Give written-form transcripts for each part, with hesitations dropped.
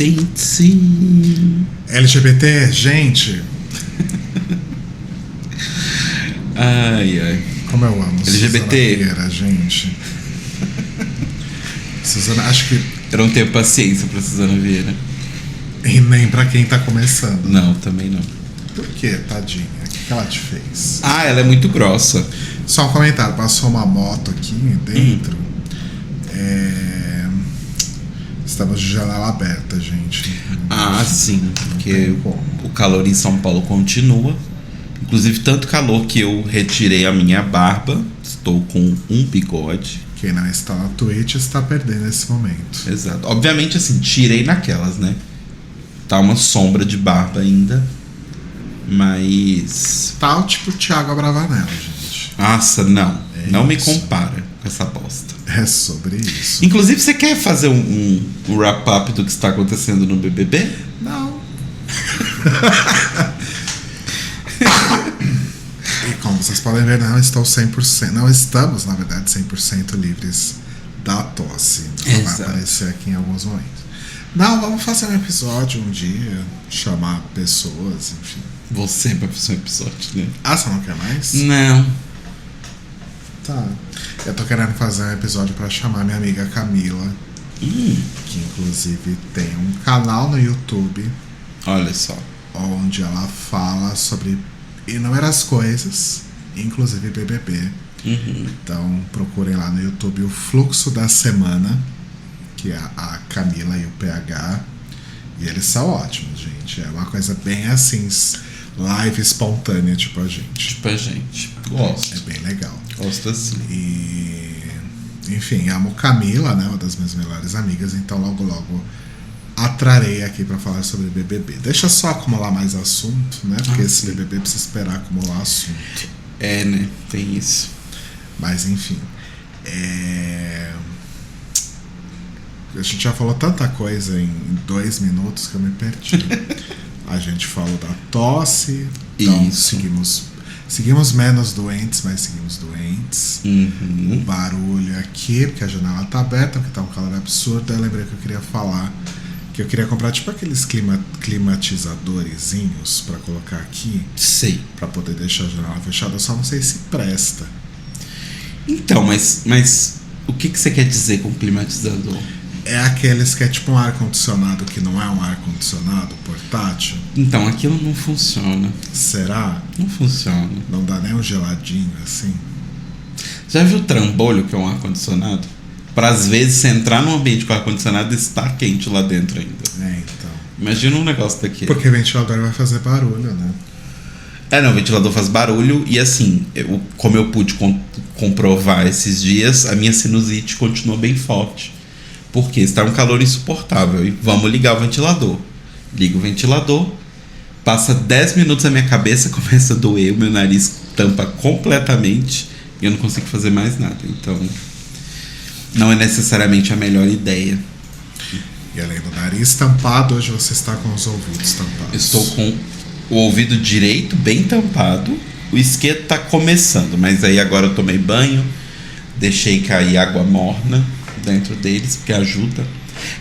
Sente-se. LGBT, gente. Ai, ai. Como eu amo LGBT. Suzana Vieira, gente. Suzana, acho que... Eu não tenho paciência pra Suzana Vieira. E nem pra quem tá começando. Não, também não. Por quê, tadinha? O que ela te fez? Ah, ela é muito grossa. Só um comentário. Passou uma moto aqui dentro. Estamos de janela aberta, gente. Ah, sim. Porque tem como. o calor em São Paulo continua. Inclusive, tanto calor que eu retirei a minha barba. Estou com um bigode. Quem não está na Twitch está perdendo esse momento. Exato. Obviamente, assim, tirei naquelas, né? Tá uma sombra de barba ainda. Mas... Tá o tipo Thiago Abravanel, gente. Nossa, não. É não me isso. compara com essa bosta. É sobre isso. Inclusive, você quer fazer um wrap-up do que está acontecendo no BBB? Não. E como vocês podem ver, não estou 100%. Não estamos, na verdade, 100% livres da tosse. Vai Exato. aparecer aqui em alguns momentos. Não, vamos fazer um episódio um dia. Chamar pessoas, enfim. Você vai fazer um episódio, né? Ah, você não quer mais? Não. Tá. Eu tô querendo fazer um episódio pra chamar minha amiga Camila. Que inclusive tem um canal no YouTube Olha só. onde ela fala sobre inúmeras coisas, inclusive BBB. Então procurem lá no YouTube o Fluxo da Semana, que é a Camila e o PH. E eles são ótimos, gente. É uma coisa bem assim, live espontânea, tipo a gente. Tipo a gente. Gosto. É bem legal. Gosto assim. E, enfim, amo Camila, né? Uma das minhas melhores amigas. Então logo atrarei aqui pra falar sobre BBB. Deixa só acumular mais assunto, né? Porque esse sim. BBB precisa esperar acumular assunto. É, né? Tem isso. Mas enfim. A gente já falou tanta coisa em 2 minutos que eu me perdi. A gente falou da tosse. Então Isso. seguimos menos doentes, mas seguimos doentes. O Uhum. barulho aqui, porque a janela tá aberta, porque tá um calor absurdo. Aí eu lembrei que eu queria falar que eu queria comprar tipo aqueles climatizadorzinhos pra colocar aqui, Sei. pra poder deixar a janela fechada. Eu só não sei se presta. Então, mas o que você quer dizer com climatizador? É aqueles que é tipo um ar-condicionado que não é um ar-condicionado portátil. Então, aquilo não funciona. Será? Não funciona. Não dá nem um geladinho assim? Já viu o trambolho, que é um ar-condicionado? Para às vezes você entrar num ambiente com ar-condicionado e estar quente lá dentro ainda. Então. Imagina um negócio daquele. Porque ventilador vai fazer barulho, né? Não, o ventilador faz barulho e assim, como eu pude comprovar esses dias, a minha sinusite continua bem forte. Porque está um calor insuportável e vamos ligar o ventilador. Liga o ventilador, passa 10 minutos a minha cabeça começa a doer, o meu nariz tampa completamente e eu não consigo fazer mais nada. Então, não é necessariamente a melhor ideia. E além do nariz tampado, hoje você está com os ouvidos tampados. Estou com o ouvido direito bem tampado, o esquerdo está começando, mas aí agora eu tomei banho, deixei cair água morna dentro deles, porque ajuda.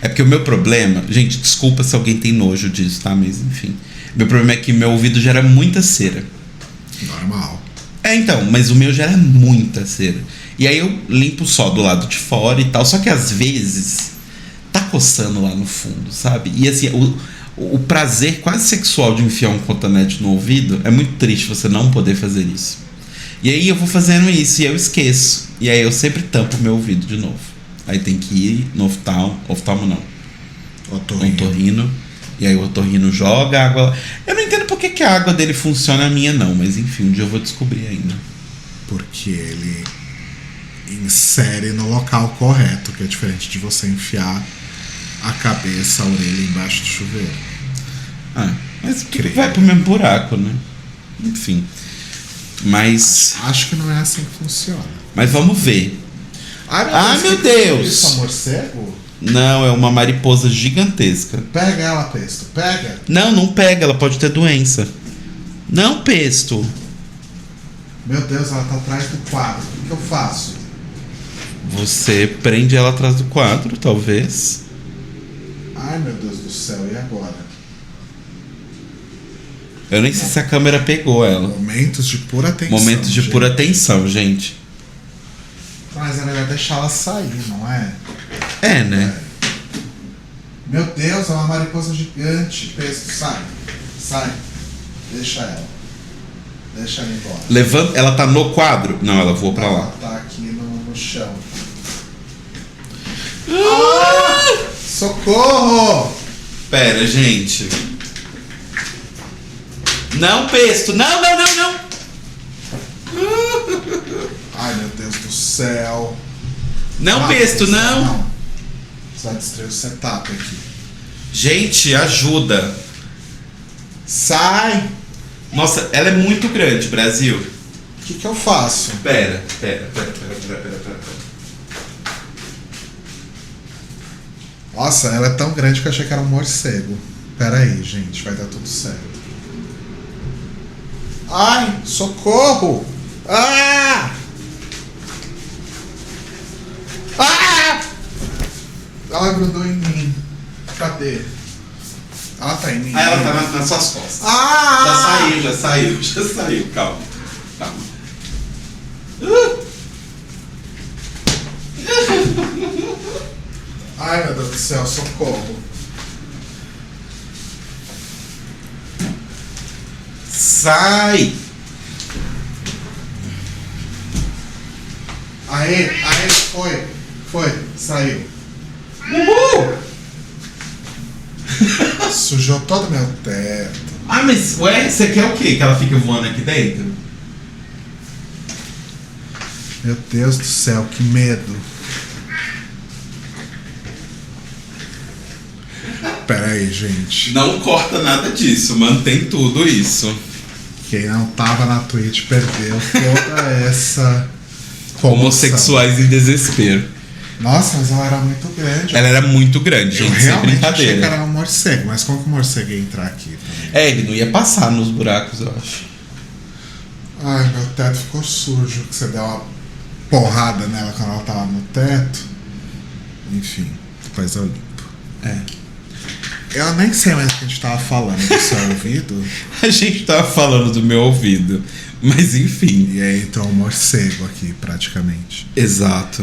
É porque o meu problema, gente, desculpa se alguém tem nojo disso, tá? Mas enfim, meu problema é que meu ouvido gera muita cera. Normal. Então, mas o meu gera muita cera. E aí eu limpo só do lado de fora e tal, só que às vezes tá coçando lá no fundo, sabe? E assim, o prazer quase sexual de enfiar um cotonete no ouvido é muito triste você não poder fazer isso. E aí eu vou fazendo isso e eu esqueço. E aí eu sempre tampo meu ouvido de novo. Aí tem que ir no oftalmo não. Otorrino. E aí o otorrino joga a água. Eu não entendo por que a água dele funciona, a minha não. Mas enfim, um dia eu vou descobrir ainda. Porque ele insere no local correto, que é diferente de você enfiar a cabeça, a orelha embaixo do chuveiro. Mas vai pro mesmo buraco, né? Enfim. Mas Acho que não é assim que funciona. Mas vamos ver. Meu que Deus! Isso, amor cego? Não, é uma mariposa gigantesca. Pega ela, Pesto. Pega. Não pega, ela pode ter doença. Não, Pesto. Meu Deus, ela tá atrás do quadro. O que eu faço? Você prende ela atrás do quadro, talvez. Ai, meu Deus do céu, e agora? Eu nem sei se a câmera pegou ela. Momentos de pura tensão. Momentos de pura tensão, gente. Mas é melhor deixar ela sair, não é? É, né? Meu Deus, é uma mariposa gigante. Pesto, sai. Sai. Deixa ela. Deixa ela embora. Levanta. Ela tá no quadro? Não, ela voou pra lá. Ela tá aqui no chão. Ah! Socorro! Pera, gente. Não, Pesto. Não. Ai, meu Deus do céu. Não, Pesto, não. Você vai destruir o setup aqui. Gente, ajuda. Sai! Nossa, ela é muito grande, Brasil. O que eu faço? Pera. Nossa, ela é tão grande que eu achei que era um morcego. Pera aí, gente, vai dar tudo certo. Ai, socorro! Ah! Ah! Ela grudou em mim. Cadê? Ela tá em mim. Ah, ela tá nas suas costas. Ah! Já saiu. Calma. Ai, meu Deus do céu, socorro. Sai! Aê, foi, saiu. Uhul! Sujou todo meu teto. Ah, mas ué, você quer o quê? Que ela fique voando aqui dentro? Meu Deus do céu, que medo. Pera aí, gente. Não corta nada disso, mantém tudo isso. Quem não tava na Twitch perdeu toda essa comoção. Homossexuais em desespero. Nossa, mas ela era muito grande. Ela era muito grande, Eu gente, sem realmente achei que brincadeira. era um morcego, mas como que o morcego ia entrar aqui também? É, ele não ia passar nos buracos, eu acho. Ai, meu teto ficou sujo, que você deu uma porrada nela quando ela tava no teto. Enfim, depois eu limpo. É. Eu nem sei mais o que a gente tava falando do seu ouvido. A gente tava falando do meu ouvido, mas enfim. E aí entrou um morcego aqui, praticamente. Exato.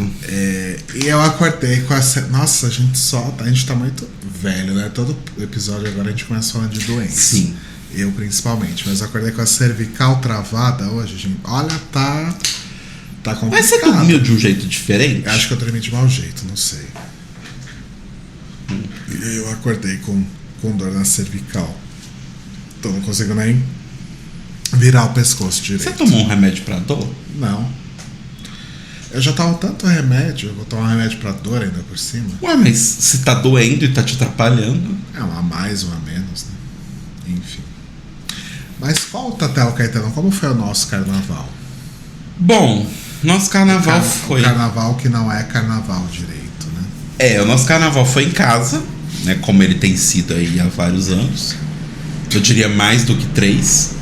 E eu acordei com essa. Nossa, a gente tá muito velho, né? Todo episódio agora a gente começa falando de doença. Sim. Eu principalmente. Mas eu acordei com a cervical travada hoje, gente. Olha, tá complicado. Mas você dormiu de um jeito diferente? Eu acho que eu dormi de mau jeito, não sei. E aí eu acordei com dor na cervical. Então não consigo nem virar o pescoço direito. Você tomou um remédio pra dor? Não. Eu já tomo tanto remédio, eu vou tomar um remédio pra dor ainda por cima. Ué, mas se tá doendo e tá te atrapalhando. É uma a mais, uma a menos, né? Enfim. Mas conta, Telo Caetano, como foi o nosso carnaval? Bom, nosso carnaval foi. O carnaval que não é carnaval direito, né? O nosso carnaval foi em casa, né? Como ele tem sido aí há vários anos. Eu diria mais do que 3.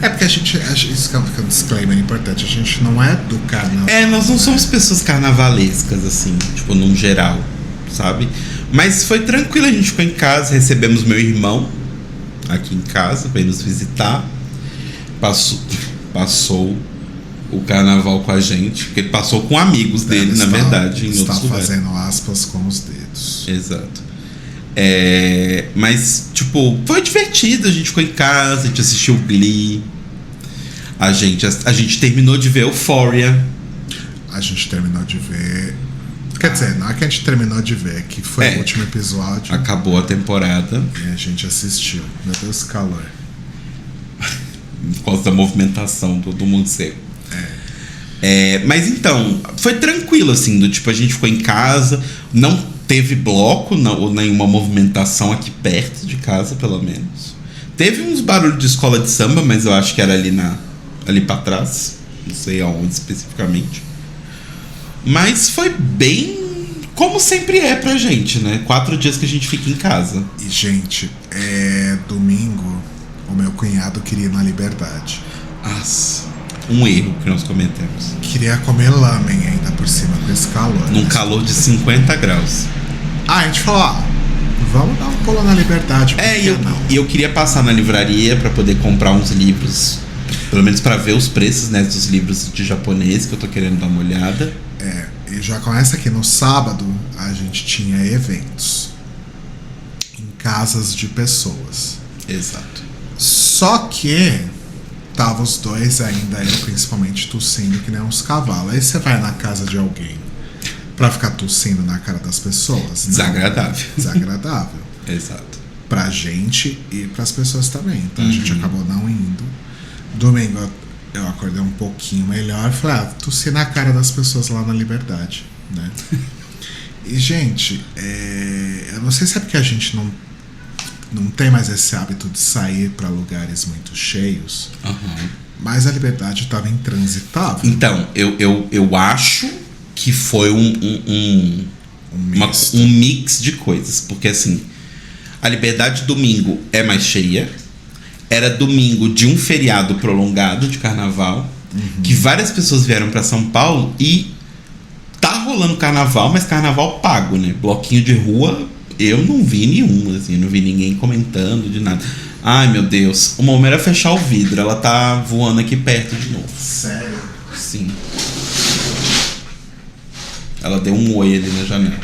É porque isso que é um disclaimer importante, a gente não é do carnaval. Nós não somos pessoas carnavalescas, assim, tipo, num geral, sabe? Mas foi tranquilo, a gente ficou em casa, recebemos meu irmão aqui em casa, veio nos visitar. Passou o carnaval com a gente, porque ele passou com amigos dele, na verdade, em outros lugares. Está fazendo aspas com os dedos. Exato. Mas, tipo, foi divertido. A gente ficou em casa, a gente assistiu Glee. A gente terminou de ver Euphoria. A gente terminou de ver. Quer dizer, não é que a gente terminou de ver, que foi o último episódio. Acabou a temporada. E a gente assistiu. Meu Deus, calor. Por causa da movimentação do morcego. Mas então, foi tranquilo, assim, do tipo, a gente ficou em casa, não teve bloco, ou nenhuma movimentação aqui perto de casa, pelo menos. Teve uns barulhos de escola de samba, mas eu acho que era ali pra trás, não sei aonde especificamente. Mas foi bem como sempre é pra gente, né? 4 dias que a gente fica em casa. E, gente, domingo, o meu cunhado queria ir na Liberdade. Nossa, um erro que nós cometemos. Queria comer lamen ainda por cima, com esse calor. Num calor de 50 graus. A gente falou, Vamos dar um pulo na Liberdade. E eu queria passar na livraria pra poder comprar uns livros, pelo menos pra ver os preços, né, dos livros de japonês, que eu tô querendo dar uma olhada. E já começa aqui no sábado, a gente tinha eventos em casas de pessoas. Exato. Só que tava os dois ainda, eu principalmente, tossindo que nem uns cavalos. Aí você vai na casa de alguém pra ficar tossindo na cara das pessoas. Desagradável. Desagradável. Exato. Pra gente e pras pessoas também. Então a gente acabou não indo. Domingo eu acordei um pouquinho melhor. Falei, tossi na cara das pessoas lá na Liberdade, né? E, gente, eu não sei se é porque a gente não tem mais esse hábito de sair pra lugares muito cheios, mas a Liberdade tava intransitável. Então, eu acho que foi um mix de coisas. Porque, assim, a Liberdade domingo é mais cheia. Era domingo de um feriado prolongado de carnaval, que várias pessoas vieram pra São Paulo e tá rolando carnaval, mas carnaval pago, né? Bloquinho de rua, eu não vi nenhum, assim, não vi ninguém comentando de nada. Ai, meu Deus, uma homem era fechar o vidro, ela tá voando aqui perto de novo. Sério? Sim. Ela deu um oi ali na janela.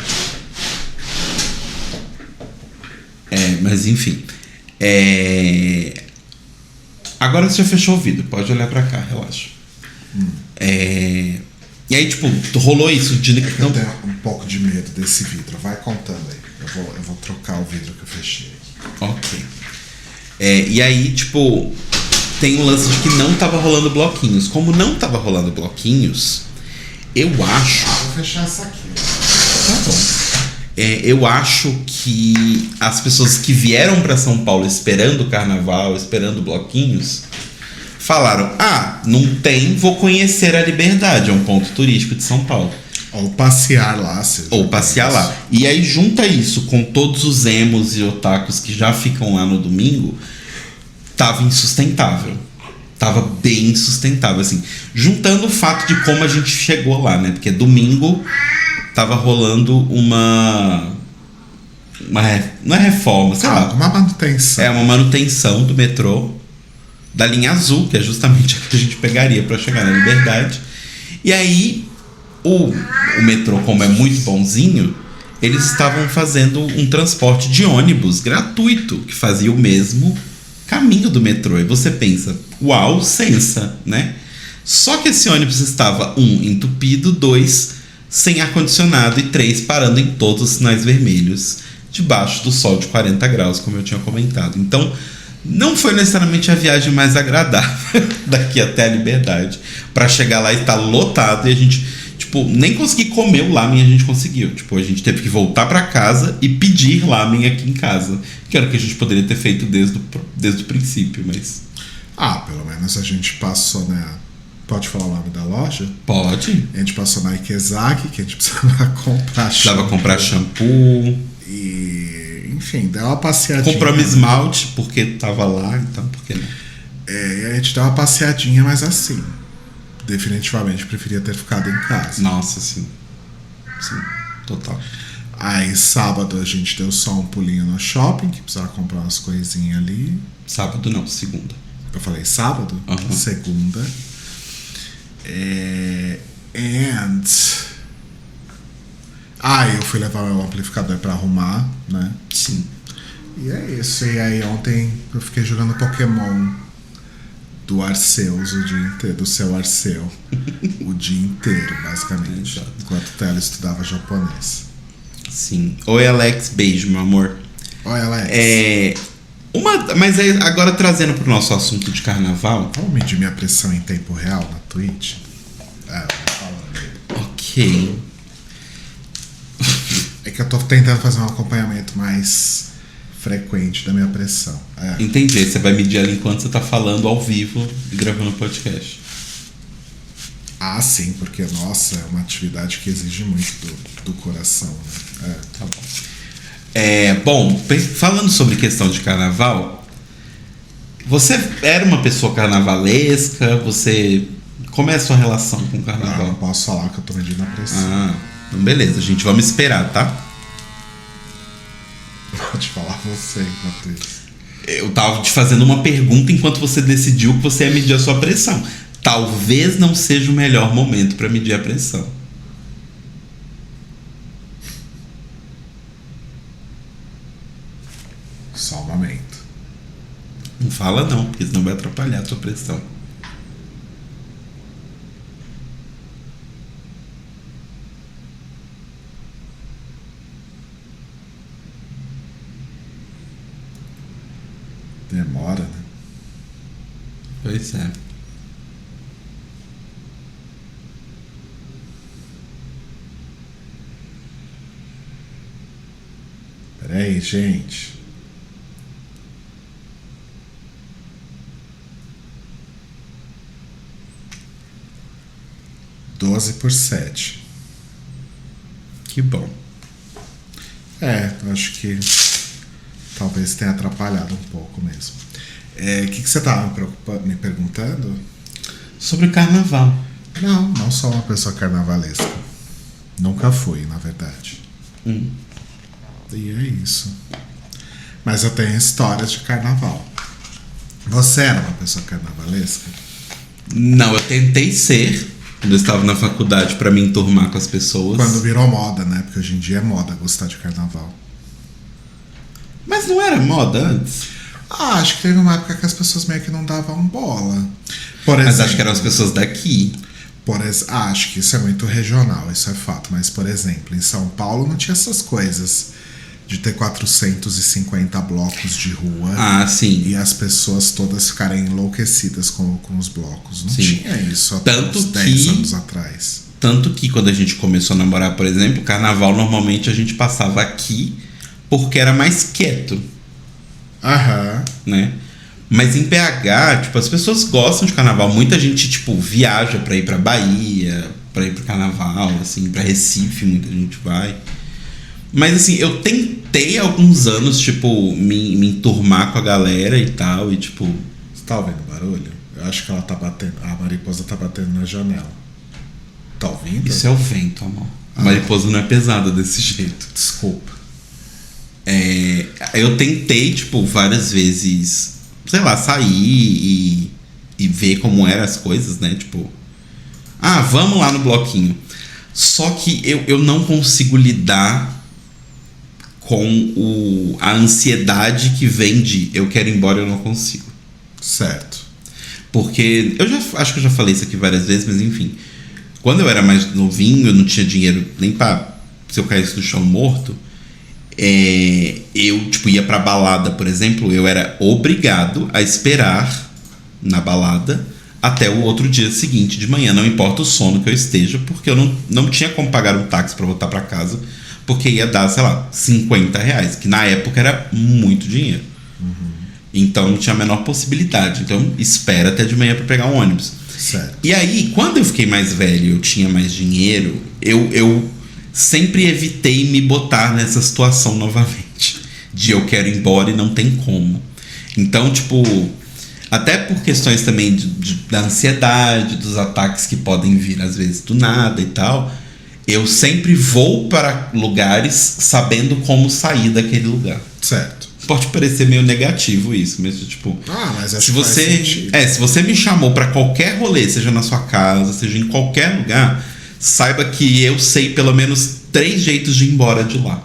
Mas enfim. Agora você já fechou o vidro, pode olhar pra cá, relaxa. E aí, tipo, rolou isso de... Eu tenho um pouco de medo desse vidro, vai contando aí. Eu vou trocar o vidro que eu fechei. Ok. E aí, tipo, tem um lance de que não tava rolando bloquinhos. Como não tava rolando bloquinhos, eu acho... Vou fechar essa aqui. Tá bom. Eu acho que as pessoas que vieram pra São Paulo esperando o carnaval, esperando bloquinhos, falaram: não tem, vou conhecer a Liberdade, é um ponto turístico de São Paulo. Ou passear lá. E aí junta isso com todos os emos e otakus que já ficam lá no domingo, tava insustentável. Tava bem insustentável, assim. Juntando o fato de como a gente chegou lá, né? Porque domingo tava rolando uma não é reforma, sei lá. Uma manutenção. Uma manutenção do metrô, da linha azul, que é justamente a que a gente pegaria para chegar na Liberdade. E aí, o metrô, como é muito bonzinho, eles estavam fazendo um transporte de ônibus gratuito, que fazia o mesmo caminho do metrô. E você pensa, uau, sensa, né? Só que esse ônibus estava, 1, entupido, 2, sem ar-condicionado, e 3, parando em todos os sinais vermelhos, debaixo do sol de 40 graus, como eu tinha comentado. Então, não foi necessariamente a viagem mais agradável daqui até a Liberdade. Para chegar lá e estar lotado, e a gente, tipo, nem conseguir comer o lamen a gente conseguiu. Tipo, a gente teve que voltar para casa e pedir lamen aqui em casa, que era o que a gente poderia ter feito desde o princípio, mas... pelo menos a gente passou, né? Pode falar o nome da loja? Pode. A gente passou na Ikezaki, que a gente precisava comprar shampoo. Precisava comprar shampoo. E, enfim, deu uma passeadinha. Compramos esmalte, porque tava lá, então por que não? E a gente deu uma passeadinha, mas assim, definitivamente preferia ter ficado em casa. Nossa, sim. Sim, total. Aí sábado a gente deu só um pulinho no shopping, que precisava comprar umas coisinhas ali. Sábado não, segunda. Eu falei sábado? Segunda. Eu fui levar o amplificador pra arrumar, né? Sim. E é isso. E aí ontem eu fiquei jogando Pokémon do Arceus o dia inteiro, do seu Arceu. O dia inteiro, basicamente. Enquanto ela estudava japonês. Sim. Oi, Alex. Beijo, meu amor. Oi, Alex. Mas agora trazendo pro nosso assunto de carnaval. Vamos medir minha pressão em tempo real na Twitch? Ok. É que eu tô tentando fazer um acompanhamento mais frequente da minha pressão. Entendi. Você vai medir ela enquanto você tá falando ao vivo e gravando o podcast. Sim, porque, nossa, é uma atividade que exige muito do coração, né? Tá bom. Bom, falando sobre questão de carnaval, você era uma pessoa carnavalesca? Como é a sua relação com o carnaval? Não posso falar que eu tô medindo a pressão. Então beleza, gente, vamos esperar, tá? Pode falar você enquanto isso. Eu tava te fazendo uma pergunta enquanto você decidiu que você ia medir a sua pressão. Talvez não seja o melhor momento para medir a pressão. Só um momento. Não fala não, porque senão vai atrapalhar a sua pressão. Demora, né? Pois é. Peraí, gente. Doze por 7. Que bom. Eu acho que talvez tenha atrapalhado um pouco mesmo. O que você estava me perguntando? Sobre o carnaval. Não sou uma pessoa carnavalesca. Nunca fui, na verdade. E é isso. Mas eu tenho histórias de carnaval. Você era uma pessoa carnavalesca? Não, eu tentei ser quando eu estava na faculdade para me enturmar com as pessoas. Quando virou moda, né? Porque hoje em dia é moda gostar de carnaval. Mas não era moda antes? Acho que teve uma época que as pessoas meio que não davam bola. Por exemplo, mas acho que eram as pessoas daqui. Acho que isso é muito regional, isso é fato. Mas, por exemplo, em São Paulo não tinha essas coisas de ter 450 blocos de rua. Ah, sim. E as pessoas todas ficarem enlouquecidas com os blocos. Não sim. tinha isso até uns 10 anos atrás. Tanto que quando a gente começou a namorar, por exemplo, o carnaval normalmente a gente passava aqui porque era mais quieto. Né? Mas em PH, tipo, as pessoas gostam de carnaval. Muita gente, tipo, viaja pra ir pra Bahia, pra ir pro carnaval, assim, pra Recife, muita gente vai. Mas assim, eu tentei há alguns anos, tipo, me enturmar com a galera e tal, e tipo... Você tá ouvindo barulho? Eu acho que ela tá batendo, a mariposa tá batendo na janela. Tá ouvindo? Isso é o vento, amor. A mariposa não é pesada desse jeito. Desculpa. Eu tentei, tipo, várias vezes, sei lá, sair e ver como eram as coisas, né? Tipo, vamos lá no bloquinho. Só que eu não consigo lidar com a ansiedade que vem de eu quero ir embora, eu não consigo. Certo. Porque acho que eu já falei isso aqui várias vezes, mas enfim. Quando eu era mais novinho, eu não tinha dinheiro nem pra... Se eu caísse no chão morto... eu, tipo, ia pra balada, por exemplo, eu era obrigado a esperar na balada até o outro dia seguinte de manhã, não importa o sono que eu esteja, porque eu não tinha como pagar um táxi pra voltar pra casa, porque ia dar, sei lá, R$50, que na época era muito dinheiro. Então não tinha a menor possibilidade. Então espera até de manhã pra pegar um ônibus. Certo. E aí, quando eu fiquei mais velho, eu tinha mais dinheiro, eu sempre evitei me botar nessa situação novamente. De eu quero ir embora e não tem como. Então, tipo, até por questões também da ansiedade, dos ataques que podem vir às vezes do nada e tal, eu sempre vou para lugares sabendo como sair daquele lugar. Certo. Pode parecer meio negativo isso, mas tipo... mas acho se você me chamou para qualquer rolê, seja na sua casa, seja em qualquer lugar, saiba que eu sei pelo menos 3 jeitos de ir embora de lá.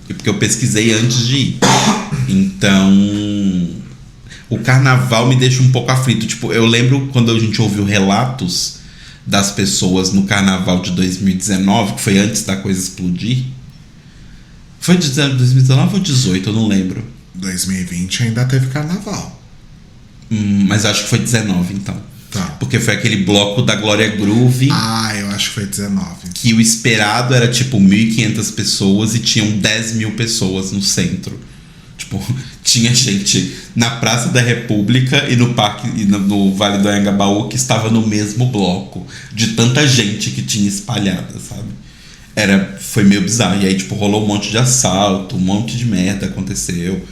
Porque eu pesquisei antes de ir. Então, o carnaval me deixa um pouco aflito. Tipo, eu lembro quando a gente ouviu relatos das pessoas no carnaval de 2019, que foi antes da coisa explodir. Foi de 2019 ou 2018? Eu não lembro. 2020 ainda teve carnaval. Mas acho que foi 19, então. Tá. Porque foi aquele bloco da Glória Groove. Eu acho que foi 19. Que o esperado era tipo 1.500 pessoas e tinham 10 mil pessoas no centro. Tipo, tinha gente na Praça da República e no Parque e no Vale do Anhangabaú que estava no mesmo bloco. De tanta gente que tinha espalhada, sabe? Foi meio bizarro. E aí, tipo, rolou um monte de assalto, um monte de merda aconteceu.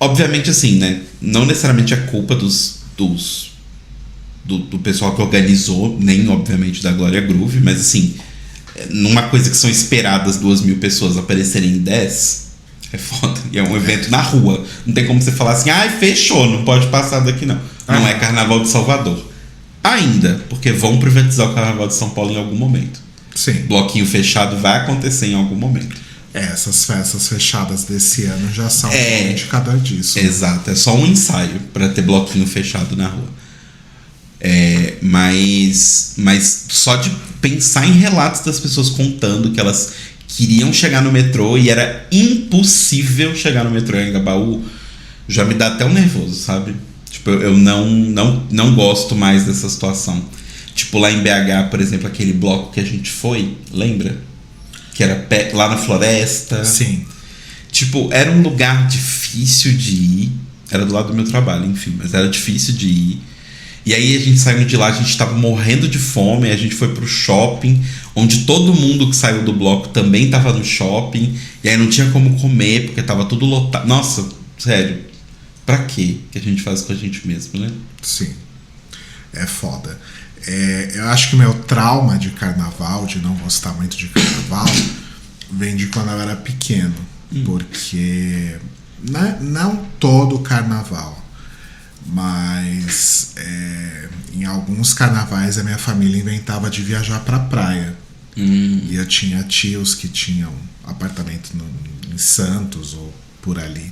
Obviamente, assim, né? Não necessariamente é culpa do pessoal que organizou, nem, obviamente, da Glória Groove, mas, assim, numa coisa que são esperadas 2.000 pessoas aparecerem 10, É foda. E é um evento na rua. Não tem como você falar assim, fechou, não pode passar daqui não. Não é Carnaval de Salvador. Ainda, porque vão privatizar o Carnaval de São Paulo em algum momento. Sim. Bloquinho fechado vai acontecer em algum momento. Essas festas fechadas desse ano já são um indicador disso. Exato, é só um ensaio para ter bloquinho fechado na rua. Mas só de pensar em relatos das pessoas contando que elas queriam chegar no metrô e era impossível chegar no metrô em Anhangabaú, já me dá até um nervoso, sabe? Tipo, eu não gosto mais dessa situação. Tipo, lá em BH, por exemplo, aquele bloco que a gente foi, lembra? Que era lá na floresta. Sim. Tipo, era um lugar difícil de ir. Era do lado do meu trabalho, enfim, mas era difícil de ir. E aí a gente saiu de lá, a gente tava morrendo de fome, a gente foi pro shopping, onde todo mundo que saiu do bloco também tava no shopping, e aí não tinha como comer, porque tava tudo lotado. Nossa, sério, pra quê que a gente faz com a gente mesmo, né? Sim, é foda. Eu acho que o meu trauma de carnaval, de não gostar muito de carnaval, vem de quando eu era pequeno, porque não todo carnaval, mas em alguns carnavais a minha família inventava de viajar pra praia. E eu tinha tios que tinham apartamento em Santos ou por ali.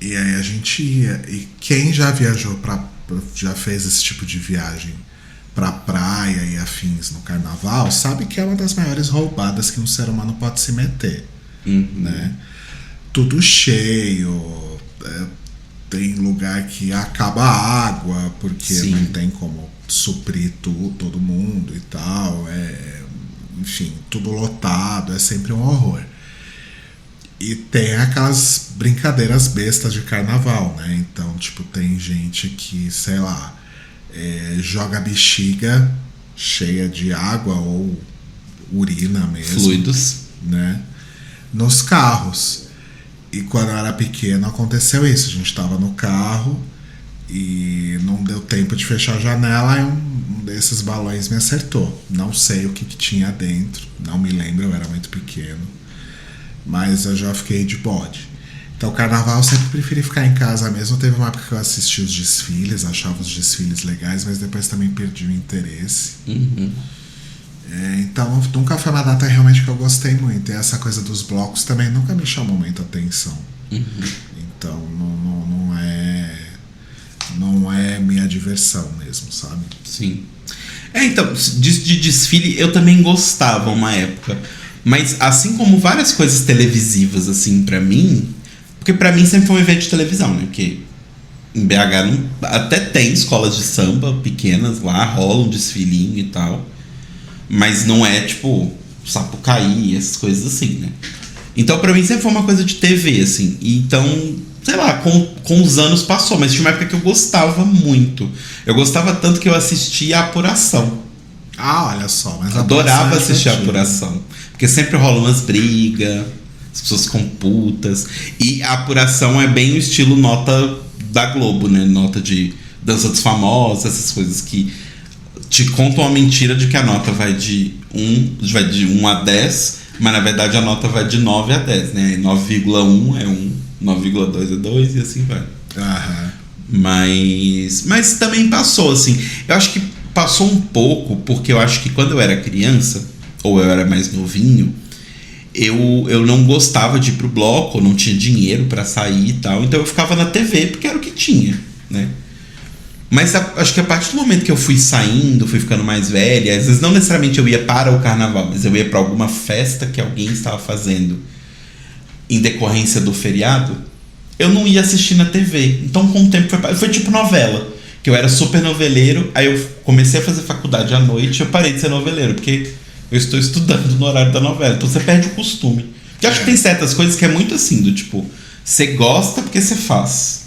E aí a gente ia. E quem já viajou já fez esse tipo de viagem pra praia e afins no carnaval, sabe que é uma das maiores roubadas que um ser humano pode se meter. Né? Tudo cheio. Tem lugar que acaba a água porque Sim. não tem como suprir todo mundo e tal. Enfim, tudo lotado, é sempre um horror. E tem aquelas brincadeiras bestas de carnaval, né? Então, tipo, tem gente que, sei lá, joga bexiga cheia de água ou urina mesmo. Fluidos. Né? Nos carros. E quando eu era pequeno aconteceu isso. A gente tava no carro e não deu tempo de fechar a janela e um desses balões me acertou. Não sei o que tinha dentro, não me lembro, eu era muito pequeno. Mas eu já fiquei de bode. Então, carnaval eu sempre preferi ficar em casa mesmo. Teve uma época que eu assisti os desfiles, achava os desfiles legais, mas depois também perdi o interesse. Então, nunca foi uma data realmente que eu gostei muito. E essa coisa dos blocos também nunca me chamou muita atenção. Então, não é minha diversão mesmo, sabe? Sim. Então, de desfile eu também gostava uma época. Mas assim como várias coisas televisivas, assim, pra mim... Porque pra mim sempre foi um evento de televisão, né? Porque em BH até tem escolas de samba pequenas lá, rola um desfilinho e tal. Mas não é, tipo, Sapucaí, essas coisas assim, né? Então pra mim sempre foi uma coisa de TV, assim. E então, sei lá, com os anos passou. Mas tinha uma época que eu gostava muito. Eu gostava tanto que eu assistia a apuração. Ah, olha só. Mas adorava assistir a apuração. Porque sempre rola umas brigas, as pessoas ficam putas. E a apuração é bem o estilo nota da Globo, né? Nota de Dança dos Famosos, essas coisas que te contam a mentira de que a nota vai de 1 a 10, mas na verdade a nota vai de 9 a 10, né? 9,1 é 1, 9,2 é 2 e assim vai. Mas também passou, assim. Eu acho que passou um pouco, porque eu acho que quando eu era criança, ou eu era mais novinho, eu não gostava de ir pro bloco, eu não tinha dinheiro pra sair e tal, então eu ficava na TV, porque era o que tinha, né? Mas acho que a partir do momento que eu fui saindo, fui ficando mais velha, às vezes não necessariamente eu ia para o carnaval, mas eu ia pra alguma festa que alguém estava fazendo em decorrência do feriado, eu não ia assistir na TV. Então com o tempo foi tipo novela, que eu era super noveleiro, aí eu comecei a fazer faculdade à noite e eu parei de ser noveleiro, porque eu estou estudando no horário da novela, então você perde o costume. Porque eu acho que tem certas coisas que é muito assim, do tipo, você gosta porque você faz.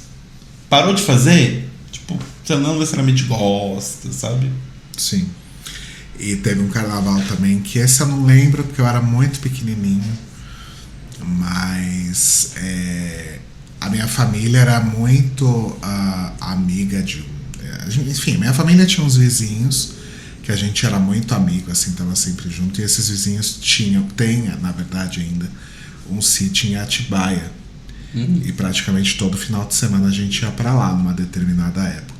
Parou de fazer, tipo, você não necessariamente gosta, sabe? Sim. E teve um carnaval também, que esse eu não lembro, porque eu era muito pequenininho, mas a minha família era muito amiga de... Enfim, minha família tinha uns vizinhos que a gente era muito amigo, assim, tava sempre junto, e esses vizinhos tem, na verdade, ainda um sítio em Atibaia. E praticamente todo final de semana a gente ia pra lá, numa determinada época.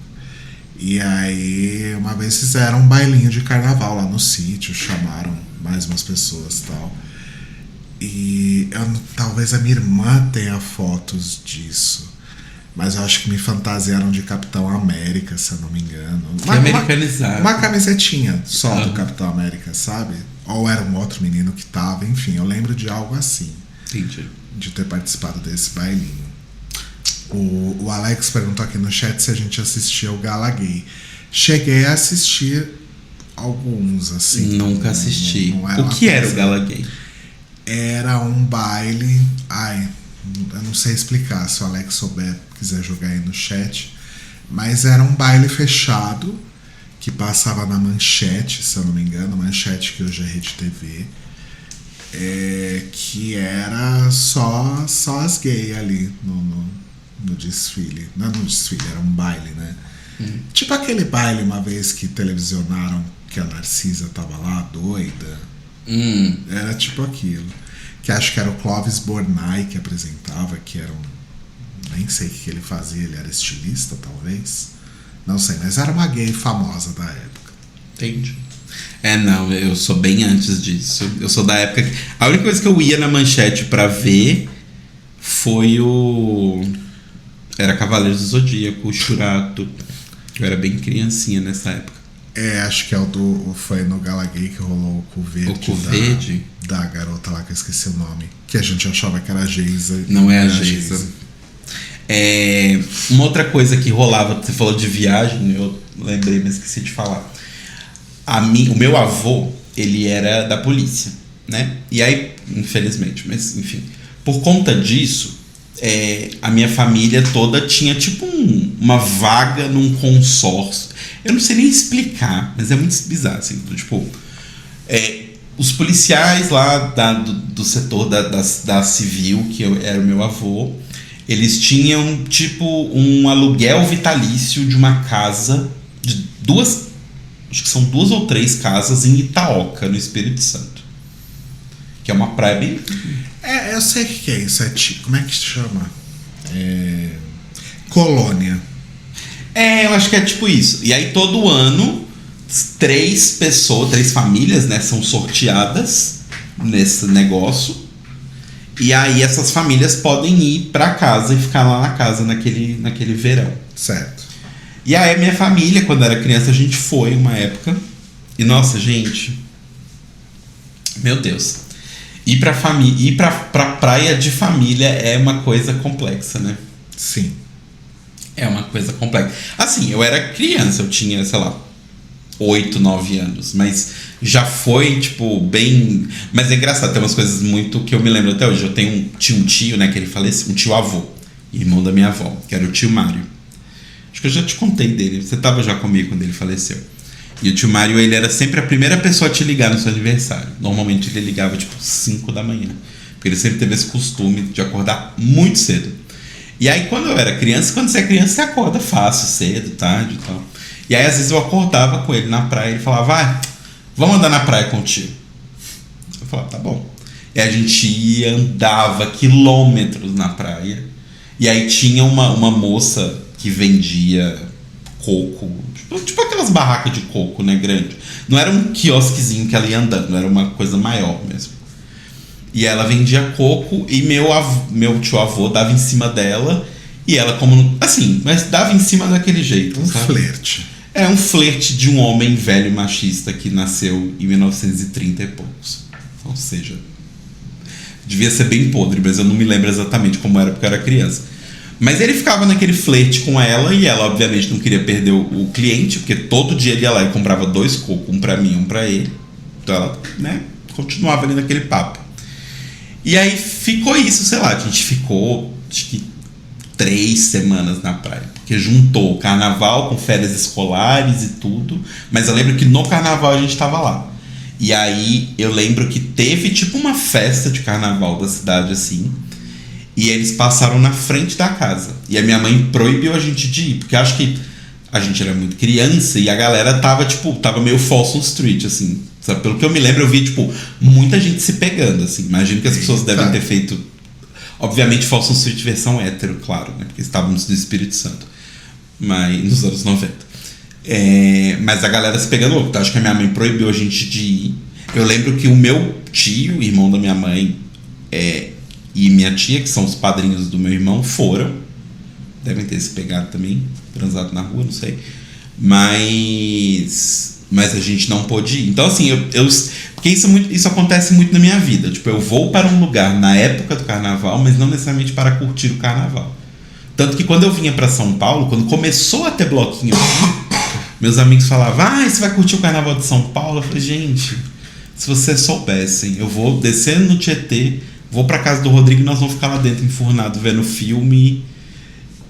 E aí, uma vez fizeram um bailinho de carnaval lá no sítio, chamaram mais umas pessoas e tal. E talvez a minha irmã tenha fotos disso. Mas eu acho que me fantasiaram de Capitão América, se eu não me engano. Uma camisetinha só do Capitão América, sabe? Ou era um outro menino que tava, enfim, eu lembro de algo assim. Entendi. De ter participado desse bailinho. O Alex perguntou aqui no chat se a gente assistia o Gala Gay. Cheguei a assistir alguns, assim. Nunca assisti. O que era o Gala Gay? Era um baile... Ai, eu não sei explicar. Se o Alex souber, quiser jogar aí no chat. Mas era um baile fechado que passava na Manchete, se eu não me engano. Manchete, que hoje é Rede TV. Que era só as gays ali no desfile. Não no desfile, era um baile, né? Tipo aquele baile uma vez que televisionaram que a Narcisa tava lá, doida. Era tipo aquilo. Que acho que era o Clóvis Bornai que apresentava, que era nem sei o que ele fazia, ele era estilista, talvez. Não sei, mas era uma gay famosa da época. Entendi. Não, eu sou bem antes disso. Eu sou da época que... A única coisa que eu ia na Manchete pra ver foi era Cavaleiros do Zodíaco, o Churato. Eu era bem criancinha nessa época. Acho que foi no Gala Gay que rolou o cu verde. O cu verde? Da garota lá, que eu esqueci o nome. Que a gente achava que era a Geisa. Não é a Geisa. Uma outra coisa que rolava, você falou de viagem, eu lembrei, mas esqueci de falar. O meu avô, ele era da polícia, né? E aí, infelizmente, mas enfim, por conta disso, a minha família toda tinha tipo uma vaga num consórcio. Eu não sei nem explicar, mas é muito bizarro, assim, tipo, os policiais lá do setor da civil, que era o meu avô, eles tinham tipo um aluguel vitalício de uma casa de acho que são 2 ou 3 casas em Itaoca, no Espírito Santo. Que é uma praia bem... eu sei o que é isso. Como é que se chama? Colônia. Eu acho que é tipo isso. E aí todo ano, 3 famílias, né, são sorteadas nesse negócio. E aí essas famílias podem ir pra casa e ficar lá na casa naquele verão. Certo. E aí a minha família, quando era criança, a gente foi uma época. E nossa, gente, meu Deus, ir pra praia de família é uma coisa complexa, né? Sim. É uma coisa complexa. Assim, eu era criança, eu tinha, sei lá, 8, 9 anos, mas já foi, tipo, bem... Mas é engraçado, tem umas coisas muito que eu me lembro até hoje. Eu tinha um tio, né, que ele faleceu, um tio avô, irmão da minha avó, que era o tio Mário. Acho que eu já te contei dele, você tava já comigo quando ele faleceu. E o tio Mário, ele era sempre a primeira pessoa a te ligar no seu aniversário. Normalmente ele ligava, tipo, 5 da manhã, porque ele sempre teve esse costume de acordar muito cedo. E aí, quando eu era criança, quando você é criança, você acorda fácil, cedo, tarde e tal. E aí, às vezes, eu acordava com ele na praia e ele falava, vamos andar na praia com o tio. Eu falava, tá bom. E a gente andava quilômetros na praia. E aí tinha uma moça que vendia coco, tipo aquelas barracas de coco, né, grande. Não era um quiosquezinho que ela ia andando, era uma coisa maior mesmo. E ela vendia coco e meu tio-avô dava em cima dela. E ela, como... Assim, mas dava em cima daquele jeito, sabe? Flerte. É um flerte de um homem velho machista que nasceu em 1930 e poucos. Ou seja, devia ser bem podre, mas eu não me lembro exatamente como era porque eu era criança. Mas ele ficava naquele flerte com ela e ela, obviamente, não queria perder o cliente, porque todo dia ele ia lá e comprava 2 cocos, um pra mim e um pra ele. Então ela, né, continuava ali naquele papo. E aí ficou isso, sei lá, a gente ficou, acho que 3 semanas na praia, porque juntou o carnaval com férias escolares e tudo, mas eu lembro que no carnaval a gente tava lá. E aí eu lembro que teve tipo uma festa de carnaval da cidade assim, e eles passaram na frente da casa. E a minha mãe proibiu a gente de ir, porque acho que a gente era muito criança e a galera tava meio Folsom Street, assim, Sabe? Pelo que eu me lembro, eu vi, tipo, muita gente se pegando, assim. Imagino que as pessoas devem ter feito... Obviamente, Folsom Street versão hétero, claro, né? Porque estávamos no Espírito Santo. Mas nos anos 90. Mas a galera se pegando louco. Então, acho que a minha mãe proibiu a gente de ir. Eu lembro que o meu tio, irmão da minha mãe, e minha tia, que são os padrinhos do meu irmão, foram. Devem ter se pegado também, transado na rua, não sei. Mas a gente não pôde ir. Então, assim, porque isso acontece muito na minha vida. Tipo, eu vou para um lugar na época do carnaval, mas não necessariamente para curtir o carnaval. Tanto que quando eu vinha para São Paulo, quando começou a ter bloquinho aqui, meus amigos falavam, você vai curtir o carnaval de São Paulo? Eu falei, gente, se vocês soubessem, eu vou descendo no Tietê, vou pra casa do Rodrigo e nós vamos ficar lá dentro enfurnado vendo filme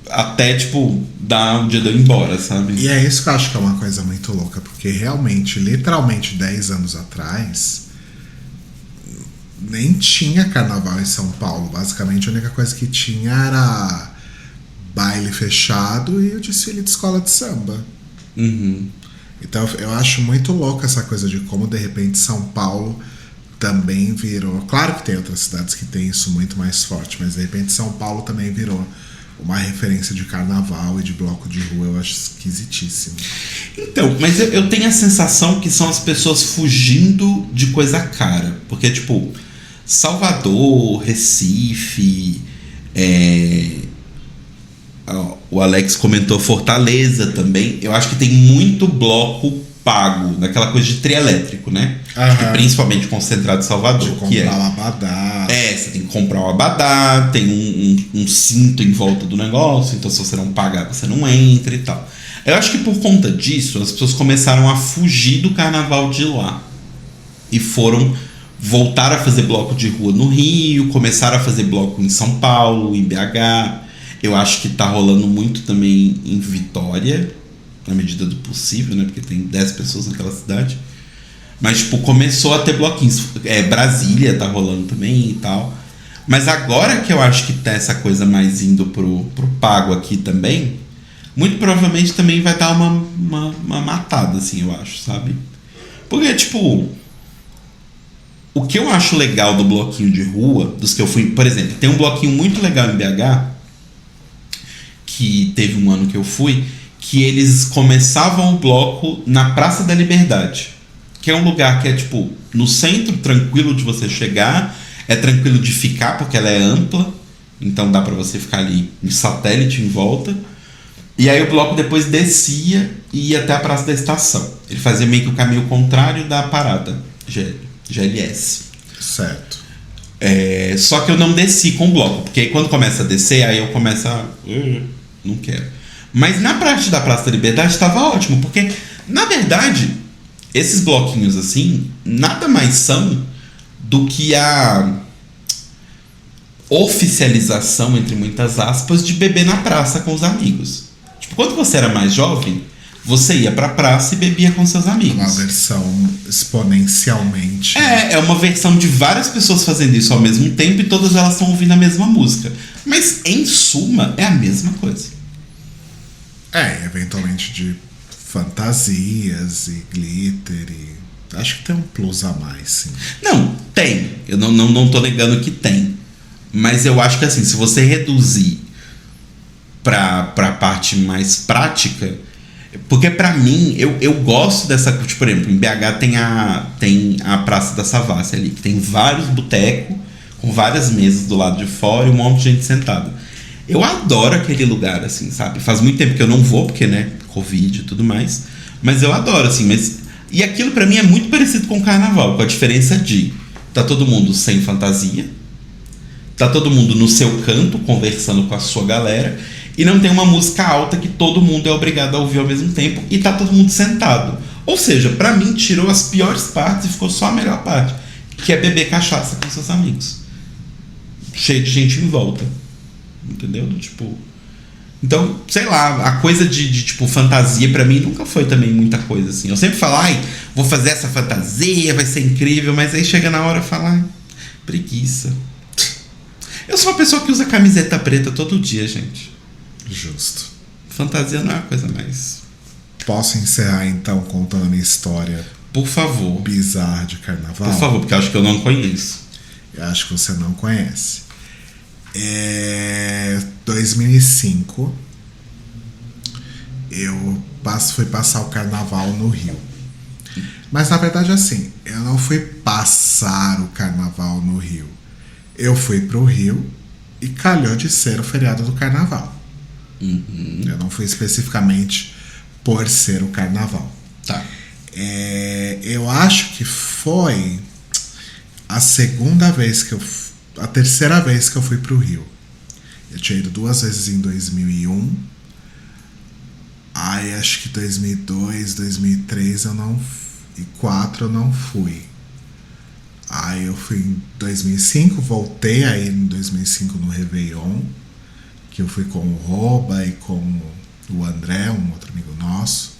até, tipo, dar o dia de eu ir embora, sabe? E é isso que eu acho que é uma coisa muito louca, porque realmente, literalmente 10 anos atrás, nem tinha carnaval em São Paulo. Basicamente, a única coisa que tinha era baile fechado e o desfile de escola de samba. Uhum. Então eu acho muito louco essa coisa de como de repente São Paulo também virou. Claro que tem outras cidades que tem isso muito mais forte, mas de repente São Paulo também virou uma referência de carnaval e de bloco de rua. Eu acho esquisitíssimo. Então, mas eu tenho a sensação que são as pessoas fugindo de coisa cara. Porque, tipo, Salvador, Recife, o Alex comentou Fortaleza também. Eu acho que tem muito bloco pago, naquela coisa de trielétrico, né? Acho que principalmente concentrado em Salvador. De comprar o abadá. Você tem que comprar o abadá, tem um cinto em volta do negócio, então se você não pagar, você não entra e tal. Eu acho que por conta disso, as pessoas começaram a fugir do carnaval de lá. E voltaram a fazer bloco de rua no Rio, começaram a fazer bloco em São Paulo, em BH. Eu acho que tá rolando muito também em Vitória, na medida do possível, né? Porque tem 10 pessoas naquela cidade. Mas, tipo, começou a ter bloquinhos. Brasília tá rolando também e tal. Mas agora que eu acho que tá essa coisa mais indo pro pago aqui também, muito provavelmente também vai dar uma matada, assim, eu acho, sabe? Porque, tipo, o que eu acho legal do bloquinho de rua, dos que eu fui... Por exemplo, tem um bloquinho muito legal em BH, que teve um ano que eu fui, que eles começavam o bloco na Praça da Liberdade, que é um lugar que é, tipo, no centro, tranquilo de você chegar, é tranquilo de ficar, porque ela é ampla, então dá pra você ficar ali em satélite em volta. E aí o bloco depois descia e ia até a Praça da Estação. Ele fazia meio que o caminho contrário da parada GLS. Certo. Só que eu não desci com o bloco, porque aí quando começa a descer, aí eu começo a... não quero. Mas na parte da Praça da Liberdade estava ótimo, porque, na verdade, esses bloquinhos assim, nada mais são do que a oficialização, entre muitas aspas, de beber na praça com os amigos. Tipo, quando você era mais jovem, você ia pra praça e bebia com seus amigos. Uma versão exponencialmente. É uma versão de várias pessoas fazendo isso ao mesmo tempo e todas elas estão ouvindo a mesma música. Mas, em suma, é a mesma coisa. Eventualmente de fantasias e glitter e... Acho que tem um plus a mais, sim. Não, tem. Eu não tô negando que tem. Mas eu acho que, assim, se você reduzir pra parte mais prática... Porque pra mim, eu gosto dessa... Tipo, por exemplo, em BH tem a Praça da Savassi ali, que tem vários botecos com várias mesas do lado de fora e um monte de gente sentada. Eu adoro aquele lugar, assim, sabe? Faz muito tempo que eu não vou, porque, né, Covid e tudo mais. Mas eu adoro, assim, E aquilo pra mim é muito parecido com o carnaval, com a diferença de... Tá todo mundo sem fantasia, tá todo mundo no seu canto, conversando com a sua galera, e não tem uma música alta que todo mundo é obrigado a ouvir ao mesmo tempo, e tá todo mundo sentado. Ou seja, pra mim, tirou as piores partes e ficou só a melhor parte, que é beber cachaça com seus amigos. Cheio de gente em volta. Entendeu? Tipo... Então, sei lá, a coisa de tipo, fantasia pra mim nunca foi também muita coisa, assim. Eu sempre falo, vou fazer essa fantasia, vai ser incrível, mas aí chega na hora e falo, preguiça. Eu sou uma pessoa que usa camiseta preta todo dia, gente. Justo. Fantasia não é uma coisa mais... Posso encerrar, então, contando a minha história Por favor. bizarra de carnaval. Por favor, porque eu acho que eu não conheço. Eu acho que você não conhece. 2005, eu fui passar o carnaval no Rio. Mas na verdade, assim, eu não fui passar o carnaval no Rio. Eu fui pro Rio e calhou de ser o feriado do carnaval. Eu não fui especificamente por ser o carnaval. Tá. Eu acho que foi a terceira vez que eu fui pro Rio. Eu tinha ido 2 vezes em 2001. Aí acho que 2002, 2003 eu não, e 2004 eu não fui. Aí eu fui em 2005, voltei aí em 2005 no Réveillon, que eu fui com o Roba e com o André, um outro amigo nosso.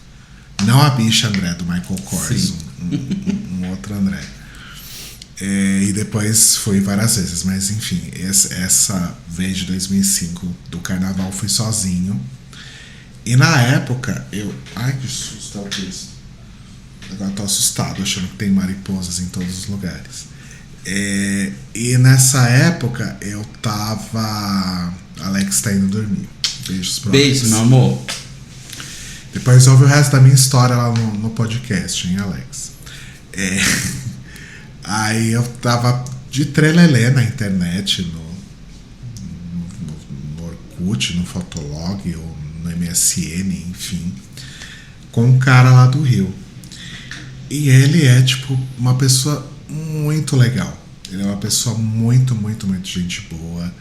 Não a bicha André, do Michael Kors, um outro André. E depois fui várias vezes, mas enfim, essa vez de 2005 do carnaval fui sozinho. E na época ai, que susto é isso. Agora tô assustado, achando que tem mariposas em todos os lugares. E nessa época eu tava. Alex tá indo dormir. Beijos pra Beijo, Alex. meu amor. Depois ouve o resto da minha história lá no podcast, hein, Alex? Aí eu tava de trelelê na internet, no Orkut, no Fotolog, ou no MSN, enfim, com um cara lá do Rio. E ele é, tipo, uma pessoa muito legal. Ele é uma pessoa muito, muito, muito gente boa.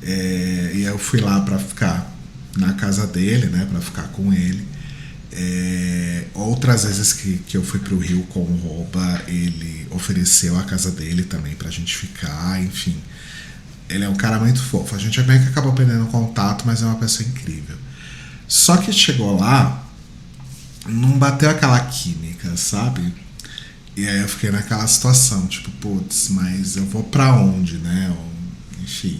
E eu fui lá pra ficar na casa dele, né, pra ficar com ele. Outras vezes que eu fui pro Rio com o Roba, ele ofereceu a casa dele também pra gente ficar, enfim. Ele é um cara muito fofo. A gente meio que acabou perdendo contato, mas é uma pessoa incrível. Só que chegou lá, não bateu aquela química, sabe? E aí eu fiquei naquela situação, tipo, putz, mas eu vou pra onde, né? Enfim,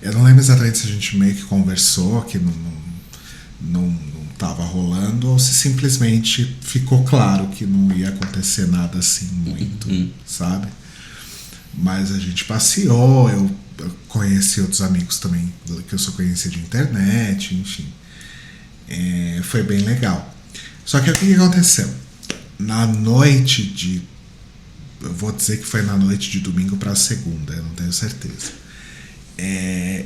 eu não lembro exatamente se a gente meio que conversou, que não tava rolando, ou se simplesmente ficou claro que não ia acontecer nada assim muito, sabe? Mas a gente passeou, eu conheci outros amigos também que eu só conhecia de internet, enfim. Foi bem legal. Só que o que aconteceu? Na noite de... Eu vou dizer que foi na noite de domingo para segunda, eu não tenho certeza.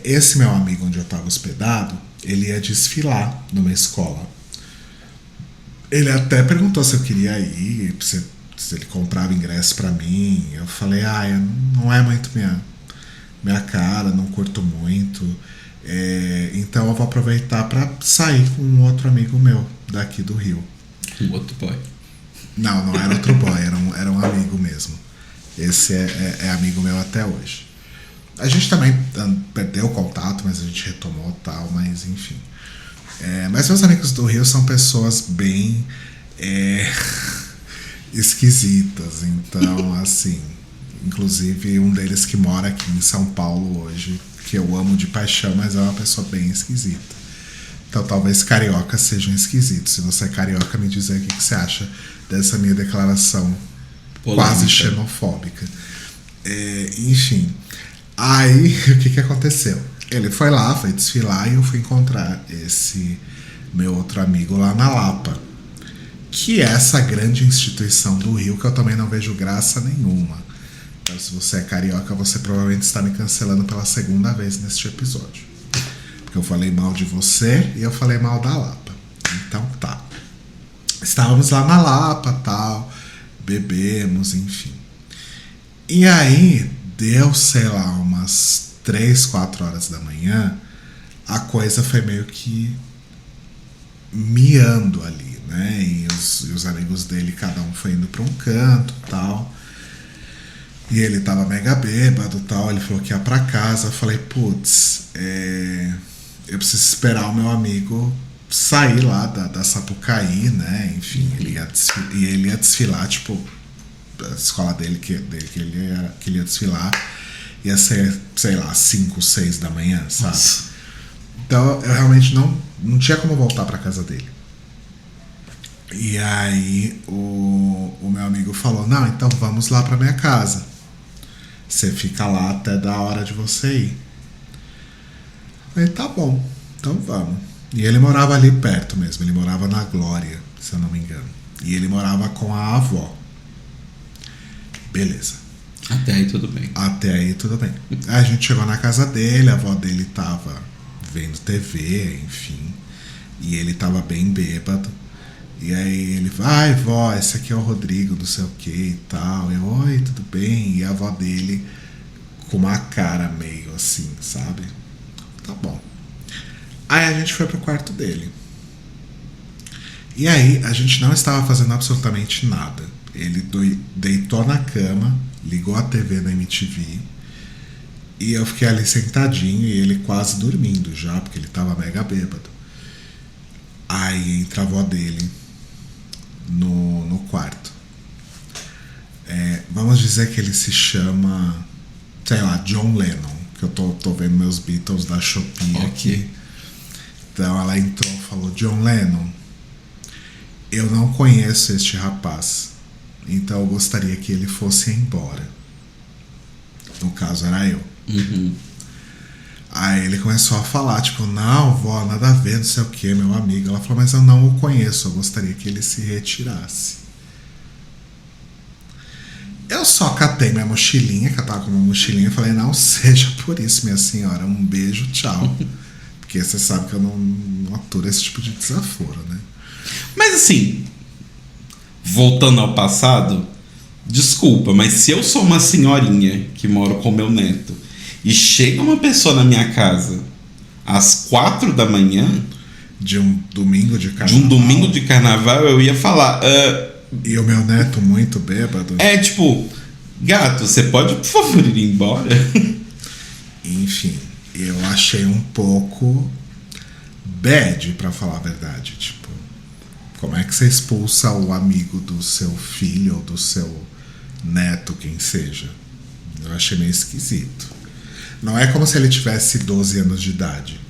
Esse meu amigo onde eu estava hospedado, ele ia desfilar numa escola. Ele até perguntou se eu queria ir, se ele comprava ingresso para mim. Eu falei, não é muito minha cara, não curto muito. Então eu vou aproveitar para sair com um outro amigo meu daqui do Rio. Um outro boy. Não era outro boy, era um amigo mesmo. Esse é amigo meu até hoje. A gente também perdeu o contato, mas a gente retomou tal, mas enfim. Mas meus amigos do Rio são pessoas bem esquisitas, então assim, inclusive um deles que mora aqui em São Paulo hoje, que eu amo de paixão, mas é uma pessoa bem esquisita. Então talvez cariocas sejam esquisitos. Se você é carioca, me diz aí o que você acha dessa minha declaração polêmica, quase xenofóbica. Enfim, aí o que aconteceu? Ele foi lá, foi desfilar, e eu fui encontrar esse meu outro amigo lá na Lapa, que é essa grande instituição do Rio que eu também não vejo graça nenhuma. Então, se você é carioca, você provavelmente está me cancelando pela segunda vez neste episódio, porque eu falei mal de você e eu falei mal da Lapa. Então tá, estávamos lá na Lapa, tal, bebemos, enfim. E aí deu, sei lá, umas 3, 4 horas da manhã, a coisa foi meio que miando ali, né? E os amigos dele, cada um foi indo pra um canto, tal. E ele tava mega bêbado, tal. Ele falou que ia pra casa. Eu falei, putz, eu preciso esperar o meu amigo sair lá da Sapucaí, né? Enfim, ele ia desfilar, tipo, a escola dele que ele ia desfilar ia ser, sei lá, 5, 6 da manhã, sabe? Nossa. Então eu realmente não tinha como voltar pra casa dele. E aí o meu amigo falou, não, então vamos lá pra minha casa. Você fica lá até da hora de você ir. Eu falei, tá bom, então vamos. E ele morava ali perto mesmo, ele morava na Glória, se eu não me engano. E ele morava com a avó. Beleza. Até aí tudo bem. Até aí tudo bem. A gente chegou na casa dele, a avó dele tava vendo TV, enfim. E ele tava bem bêbado. E aí ele falou, ai vó, esse aqui é o Rodrigo, não sei o que e tal. Eu, oi, tudo bem? E a avó dele com uma cara meio assim, sabe? Tá bom. Aí a gente foi pro quarto dele. E aí a gente não estava fazendo absolutamente nada. Ele deitou na cama, ligou a TV na MTV. E eu fiquei ali sentadinho e ele quase dormindo já, porque ele tava mega bêbado. Aí entra a avó dele no quarto. Vamos dizer que ele se chama, sei lá, John Lennon, que eu tô vendo meus Beatles da Shopee aqui. Então ela entrou e falou, John Lennon, eu não conheço este rapaz, então eu gostaria que ele fosse embora. No caso era eu. Uhum. Aí ele começou a falar, tipo, não, vó, nada a ver, não sei o que, meu amigo. Ela falou, mas eu não o conheço, eu gostaria que ele se retirasse. Eu só catei minha mochilinha, que eu tava com uma mochilinha, e falei, não seja por isso, minha senhora, um beijo, tchau. Porque você sabe que eu não aturo esse tipo de desaforo, né? Mas assim, voltando ao passado, desculpa, mas se eu sou uma senhorinha que moro com meu neto e chega uma pessoa na minha casa às 4 da manhã de um domingo de carnaval, eu ia falar, e o meu neto muito bêbado. Tipo, gato, você pode por favor ir embora? Enfim, eu achei um pouco bad, pra falar a verdade. Tipo, como é que você expulsa o amigo do seu filho ou do seu neto, quem seja? Eu achei meio esquisito. Não é como se ele tivesse 12 anos de idade,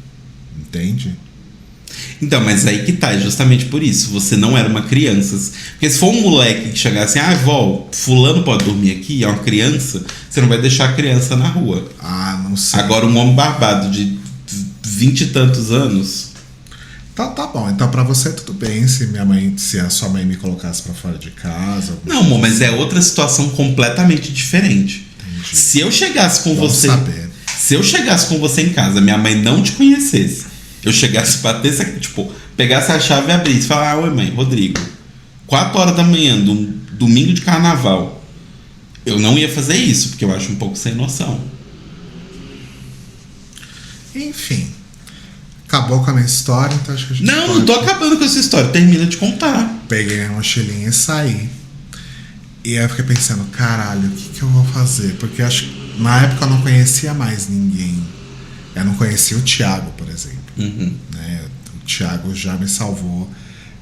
entende? Então, mas aí que tá, justamente por isso. Você não era uma criança. Porque se for um moleque que chegar assim, vó, fulano pode dormir aqui, é uma criança, você não vai deixar a criança na rua. Não sei. Agora um homem barbado de 20 e tantos anos. Tá bom, então pra você tudo bem se a sua mãe me colocasse pra fora de casa. Não, amor, mas é outra situação completamente diferente. Entendi. Se eu chegasse com você. Saber. Se eu chegasse com você em casa, minha mãe não te conhecesse, eu chegasse, batesse, tipo, pegasse a chave e abrisse, falar, oi mãe, Rodrigo, 4 horas da manhã, domingo de carnaval, eu não ia fazer isso, porque eu acho um pouco sem noção. Enfim, acabou com a minha história, então acho que a gente não tô acabando com essa história, termina de contar. Peguei a mochilinha e saí. E aí eu fiquei pensando, caralho, o que eu vou fazer? Porque acho que na época eu não conhecia mais ninguém. Eu não conhecia o Thiago, por exemplo. Uhum. Né? O Thiago já me salvou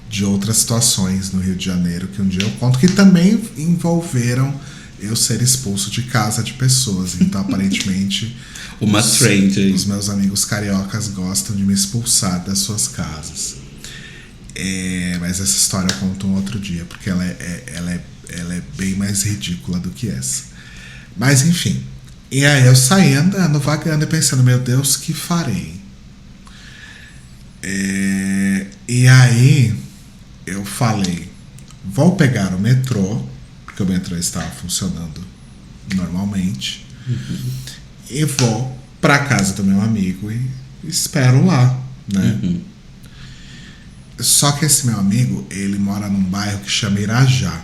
de outras situações no Rio de Janeiro que um dia eu conto, que também envolveram eu ser expulso de casa de pessoas. Então, aparentemente, uma trend aí. Os meus amigos cariocas gostam de me expulsar das suas casas. Mas essa história eu conto um outro dia, porque ela é bem mais ridícula do que essa. Mas, enfim. E aí eu saí andando, vagando e pensando, meu Deus, que farei? E aí eu falei, vou pegar o metrô, porque o metrô estava funcionando normalmente, e vou pra casa do meu amigo e espero lá, né? Só que esse meu amigo, ele mora num bairro que chama Irajá,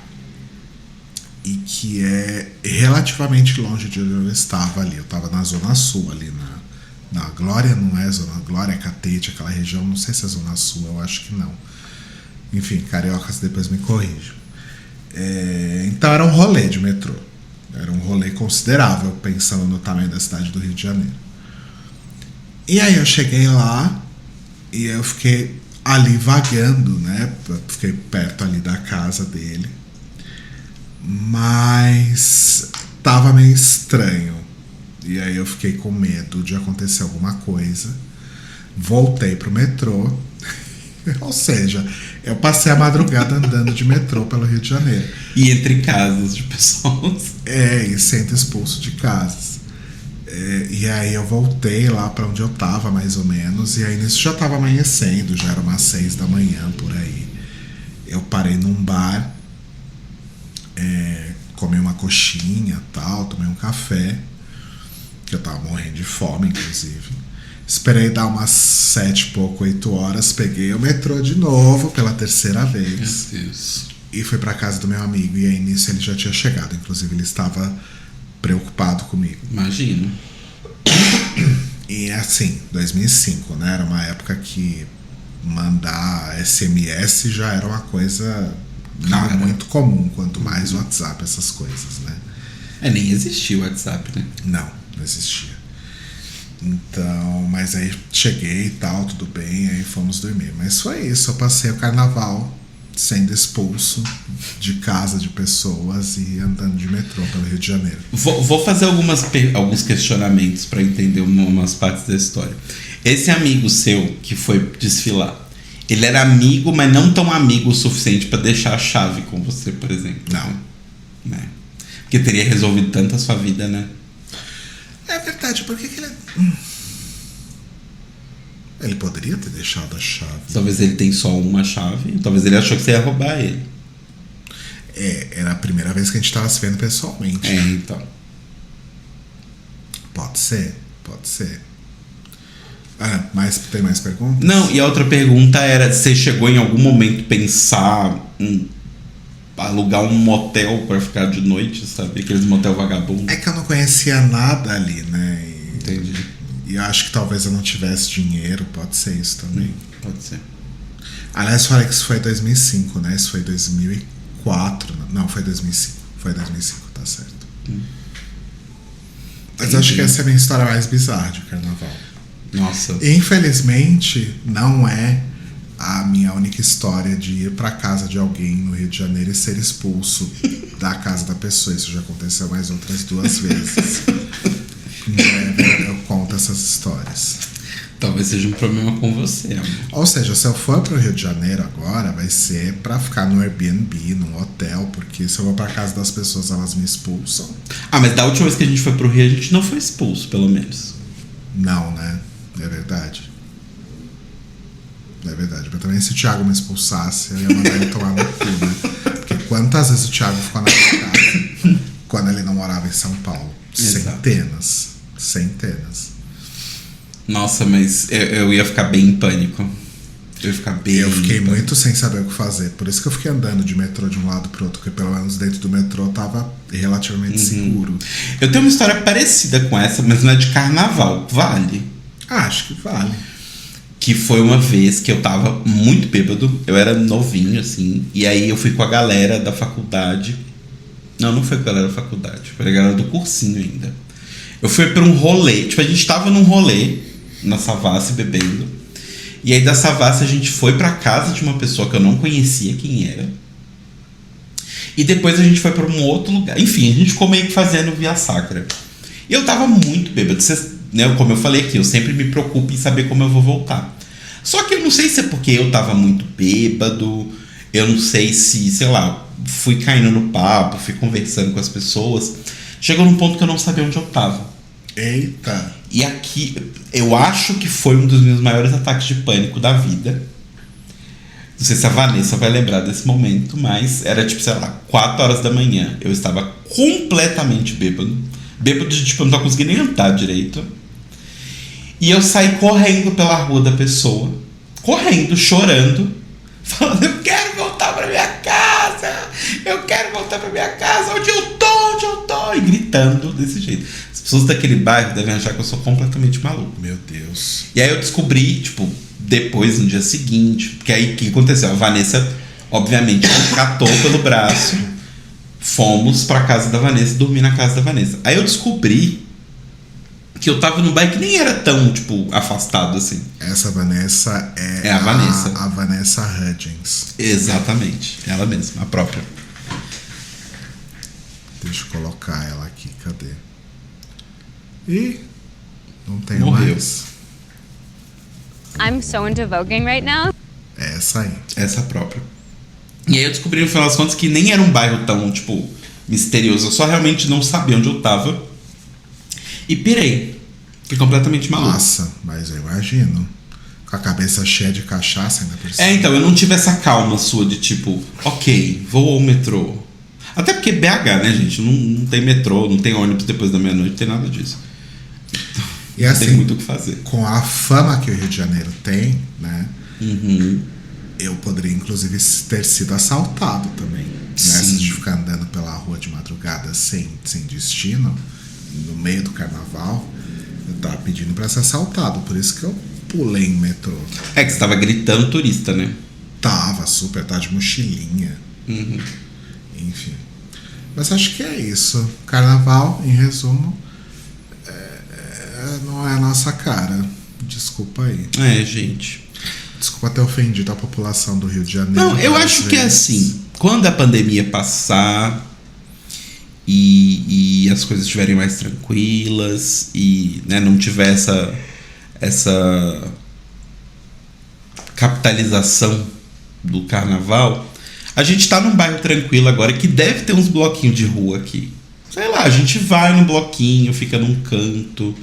e que é relativamente longe de onde eu estava ali. Eu estava na Zona Sul, ali na Glória, não é Zona Glória, é Catete, aquela região, não sei se é Zona Sul, eu acho que não. Enfim, cariocas depois me corrijam. Então era um rolê de metrô. Era um rolê considerável, pensando no tamanho da cidade do Rio de Janeiro. E aí eu cheguei lá e eu fiquei ali vagando, né? Fiquei perto ali da casa dele. Mas tava meio estranho. E aí eu fiquei com medo de acontecer alguma coisa. Voltei pro metrô Ou seja, eu passei a madrugada andando de metrô pelo Rio de Janeiro. E entre casas de pessoas. E sendo expulso de casas. E aí eu voltei lá pra onde eu tava, mais ou menos. E aí nisso já tava amanhecendo, já era umas 6 da manhã, por aí. Eu parei num bar, comi uma coxinha e tal, tomei um café, que eu tava morrendo de fome, inclusive. Esperei dar umas 7 e pouco, 8 horas, peguei o metrô de novo pela terceira vez. Meu Deus. E fui pra casa do meu amigo, e aí nisso ele já tinha chegado. Inclusive ele estava preocupado comigo. Imagino. E assim, 2005, né? Era uma época que mandar SMS já era uma coisa não muito comum, quanto mais WhatsApp, essas coisas, né? Nem existia o WhatsApp, né? Não existia. Então, mas aí cheguei e tal, tudo bem, aí fomos dormir. Mas foi isso, eu passei o carnaval sendo expulso de casa de pessoas e andando de metrô pelo Rio de Janeiro. Vou fazer alguns questionamentos para entender umas partes da história. Esse amigo seu que foi desfilar, ele era amigo, mas não tão amigo o suficiente para deixar a chave com você, por exemplo? Não. Né? Porque teria resolvido tanto a sua vida, né? É verdade, por que ele... Ele poderia ter deixado a chave. Talvez ele tenha só uma chave, talvez ele achou que você ia roubar ele. Era a primeira vez que a gente tava se vendo pessoalmente. Então. Pode ser. Mas tem mais perguntas? Não, e a outra pergunta era: você chegou em algum momento pensar em alugar um motel pra ficar de noite, sabe? Aqueles motel vagabundo. É que eu não conhecia nada ali, né? Entendi. E eu acho que talvez eu não tivesse dinheiro, pode ser isso também. Pode ser. Aliás, falei que isso foi 2005, né? Isso foi 2004. Não, foi 2005. Foi 2005, tá certo. Mas acho que essa é a minha história mais bizarra de carnaval. Nossa. Infelizmente, não é a minha única história de ir pra casa de alguém no Rio de Janeiro e ser expulso da casa da pessoa. Isso já aconteceu mais outras 2 vezes. Eu conto essas histórias. Talvez seja um problema com você, amor. Ou seja, se eu for pro Rio de Janeiro agora, vai ser pra ficar no Airbnb, num hotel, porque se eu vou pra casa das pessoas, elas me expulsam. Mas da última vez que a gente foi pro Rio, a gente não foi expulso, pelo menos. Não, né? É verdade. É verdade. Mas também se o Thiago me expulsasse, eu ia mandar ele tomar no cu, né? Porque quantas vezes o Thiago ficou na minha casa quando ele não morava em São Paulo? Exato. Centenas. Nossa, mas eu ia ficar bem em pânico. Eu fiquei muito sem saber o que fazer. Por isso que eu fiquei andando de metrô de um lado pro outro, porque pelo menos dentro do metrô tava relativamente seguro. Eu tenho uma história parecida com essa, mas não é de carnaval. Vale? Acho que vale. Que foi uma vez que eu tava muito bêbado. Eu era novinho, assim. E aí eu fui com a galera da faculdade. Não foi com a galera da faculdade. Foi a galera do cursinho ainda. Eu fui pra um rolê. Tipo, a gente tava num rolê na Savassi bebendo. E aí da Savassi a gente foi pra casa de uma pessoa que eu não conhecia quem era. E depois a gente foi pra um outro lugar. Enfim, a gente ficou meio que fazendo via sacra. E eu tava muito bêbado. Né, como eu falei aqui, eu sempre me preocupo em saber como eu vou voltar. Só que eu não sei se é porque eu tava muito bêbado. Eu não sei se, sei lá, fui caindo no papo, fui conversando com as pessoas. Chegou num ponto que eu não sabia onde eu tava. Eita! E aqui, eu acho que foi um dos meus maiores ataques de pânico da vida. Não sei se a Vanessa vai lembrar desse momento, mas era tipo, sei lá, 4 horas da manhã. Eu estava completamente bêbado. Bêbado de tipo, eu não tava conseguindo nem andar direito. E eu saí correndo pela rua da pessoa. Correndo, chorando. Falando, eu quero voltar pra minha casa. Eu quero voltar pra minha casa. Onde eu tô? E gritando desse jeito. As pessoas daquele bairro devem achar que eu sou completamente maluco. Meu Deus. E aí eu descobri, tipo, depois, no dia seguinte. Porque aí o que aconteceu? A Vanessa, obviamente, me catou pelo braço. Fomos pra casa da Vanessa, dormi na casa da Vanessa. Aí eu descobri que eu tava num bairro que nem era tão, tipo, afastado assim. Essa Vanessa é a Vanessa. A Vanessa Hudgens. Exatamente. Ela mesma, a própria. Deixa eu colocar ela aqui. Cadê? Ih, não tem Morreu. mais. I'm so into voguing right now. Essa aí. Essa própria. E aí eu descobri no final das contas que nem era um bairro tão, tipo, misterioso. Eu só realmente não sabia onde eu tava. E pirei. Fiquei completamente maluco. Nossa, mas eu imagino. Com a cabeça cheia de cachaça ainda por cima. Então, eu não tive essa calma sua de tipo, ok, vou ao metrô. Até porque BH, né, gente? Não tem metrô, não tem ônibus depois da meia-noite, não tem nada disso. E assim, tem muito o que fazer. Com a fama que o Rio de Janeiro tem, né? Uhum. Eu poderia, inclusive, ter sido assaltado também. Nessa de ficar andando pela rua de madrugada sem destino, no meio do carnaval, eu tava pedindo pra ser assaltado. Por isso que eu pulei em metrô. É que você tava gritando turista, né? Tava super, tava de mochilinha. Uhum. Enfim. Mas acho que é isso. Carnaval, em resumo, não é a nossa cara. Desculpa aí. É, gente. Desculpa ter ofendido a população do Rio de Janeiro. Não, eu acho que é assim. Quando a pandemia passar e as coisas estiverem mais tranquilas e, né, não tiver essa capitalização do carnaval, a gente tá num bairro tranquilo agora que deve ter uns bloquinhos de rua aqui. Sei lá, a gente vai no bloquinho, fica num canto.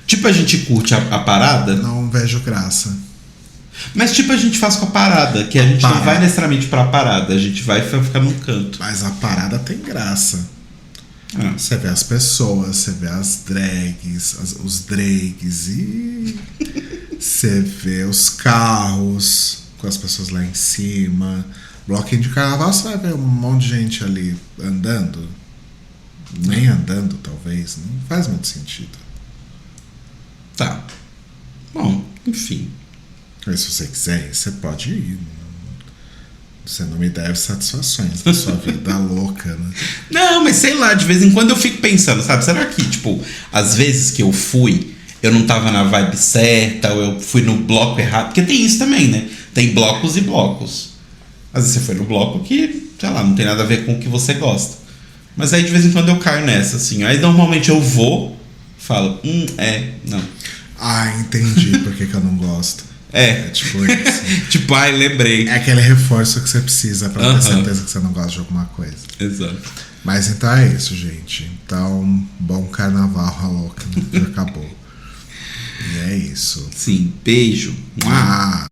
Tipo, a gente curte a parada. Não vejo graça. Mas tipo, a gente faz com a parada, que a gente não vai necessariamente pra parada, a gente vai ficar num canto. Mas a parada tem graça. Ah. Você vê as pessoas, você vê as drags, os drags e você vê os carros com as pessoas lá em cima. Bloquinho de carnaval, você vai ver um monte de gente ali andando. Nem andando, talvez. Não faz muito sentido. Tá. Bom, enfim. Mas se você quiser, você pode ir. Você não me deve satisfações da sua vida louca, né? Não, mas sei lá, de vez em quando eu fico pensando, sabe? Será que, tipo, às vezes que eu fui, eu não tava na vibe certa, ou eu fui no bloco errado? Porque tem isso também, né? Tem blocos e blocos. Às vezes você foi no bloco que, sei lá, não tem nada a ver com o que você gosta. Mas aí de vez em quando eu caio nessa, assim. Aí normalmente eu vou, falo, não. Ah, entendi por que eu não gosto. É tipo isso. Tipo, ai, lembrei. É aquele reforço que você precisa pra ter certeza que você não gosta de alguma coisa. Exato. Mas então é isso, gente. Então, bom carnaval, a louca, que acabou. E é isso. Sim, beijo. Ah.